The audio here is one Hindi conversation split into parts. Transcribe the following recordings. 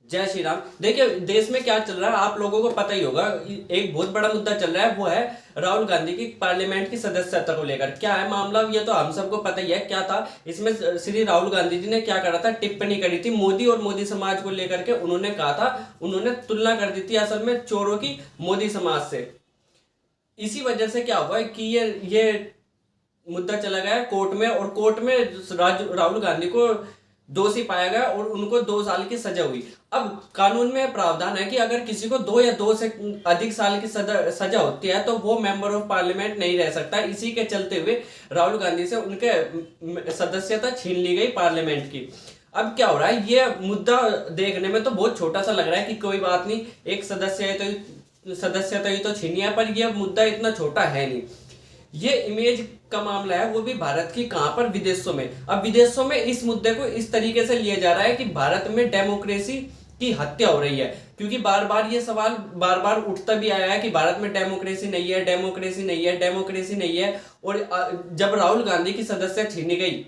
जय श्री राम। देखिए देश में क्या चल रहा है आप लोगों को पता ही होगा। एक बहुत बड़ा मुद्दा चल रहा है, वो है राहुल गांधी की पार्लियामेंट की सदस्यता को लेकर। क्या है मामला, ये तो हम सबको पता ही है क्या था इसमें। श्री राहुल गांधी जी ने क्या करा था, टिप्पणी करी थी मोदी और मोदी समाज को लेकर के। उन्होंने कहा था, उन्होंने तुलना कर दी थी असल में चोरों की मोदी समाज से। इसी वजह से क्या हुआ कि ये मुद्दा चला गया कोर्ट में, और कोर्ट में राहुल गांधी को दोषी पाया गया और उनको 2 साल की सजा हुई। अब कानून में प्रावधान है कि अगर किसी को 2 या 2 से अधिक साल की सजा होती है तो वो मेंबर ऑफ पार्लियामेंट नहीं रह सकता। इसी के चलते हुए राहुल गांधी से उनके सदस्यता छीन ली गई पार्लियामेंट की। अब क्या हो रहा है, ये मुद्दा देखने में तो बहुत छोटा सा लग रहा है कि कोई बात नहीं, एक सदस्यता ही तो छीनी है, पर यह मुद्दा इतना छोटा है नहीं। ये इमेज का मामला है, वो भी भारत की कहां पर, विदेशों में। अब विदेशों में इस मुद्दे को इस तरीके से लिया जा रहा है कि भारत में डेमोक्रेसी की हत्या हो रही है, क्योंकि बार बार ये सवाल बार बार उठता भी आया है कि भारत में डेमोक्रेसी नहीं है, डेमोक्रेसी नहीं है, डेमोक्रेसी नहीं है। और जब राहुल गांधी की सदस्यता छीनी गई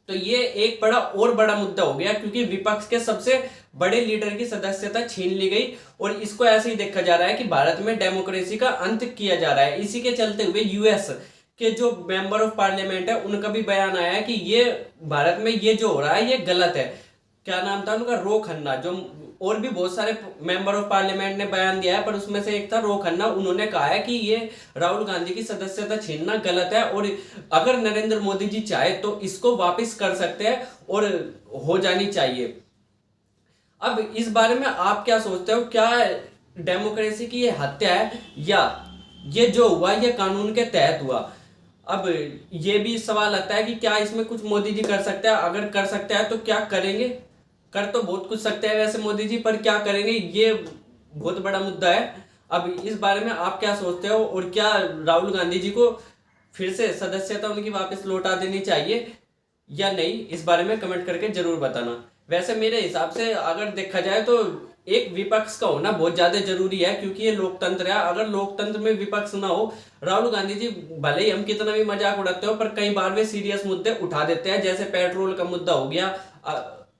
तो ये एक बड़ा मुद्दा हो गया, क्योंकि विपक्ष के सबसे बड़े लीडर की सदस्यता छीन ली गई। और इसको ऐसे ही देखा जा रहा है कि भारत में डेमोक्रेसी का अंत किया जा रहा है। इसी के चलते हुए यूएस के जो मेंबर ऑफ पार्लियामेंट है उनका भी बयान आया है कि ये भारत में ये जो हो रहा है ये गलत है। क्या नाम था उनका, रो खन्ना। जो और भी बहुत सारे मेंबर ऑफ पार्लियामेंट ने बयान दिया है, पर उसमें से एक था रो खन्ना। उन्होंने कहा है कि ये राहुल गांधी की सदस्यता छीनना गलत है, और अगर नरेंद्र मोदी जी चाहे तो इसको वापस कर सकते हैं और हो जानी चाहिए। अब इस बारे में आप क्या सोचते हो, क्या डेमोक्रेसी की ये हत्या है, या ये जो हुआ ये कानून के तहत हुआ? अब ये भी सवाल आता है कि क्या इसमें कुछ मोदी जी कर सकते हैं? अगर कर सकते हैं तो क्या करेंगे? कर तो बहुत कुछ सकते हैं वैसे मोदी जी, पर क्या करेंगे ये बहुत बड़ा मुद्दा है। अब इस बारे में आप क्या सोचते हो, और क्या राहुल गांधी जी को फिर से सदस्यता उनकी वापस लौटा देनी चाहिए या नहीं? इस बारे में कमेंट करके जरूर बताना। वैसे मेरे हिसाब से अगर देखा जाए तो एक विपक्ष का होना बहुत ज्यादा जरूरी है, क्योंकि ये लोकतंत्र है। अगर लोकतंत्र में विपक्ष ना हो, राहुल गांधी जी भले ही हम कितना भी मजाक उड़ाते हो, पर कई बार वे सीरियस मुद्दे उठा देते हैं। जैसे पेट्रोल का मुद्दा हो गया,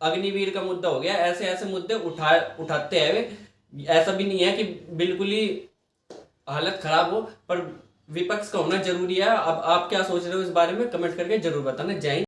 अग्निवीर का मुद्दा हो गया, ऐसे ऐसे मुद्दे उठाते हैं वे। ऐसा भी नहीं है कि बिल्कुल ही हालत खराब हो, पर विपक्ष का होना जरूरी है। अब आप क्या सोच रहे हो इस बारे में कमेंट करके जरूर बताना। जय हिंद।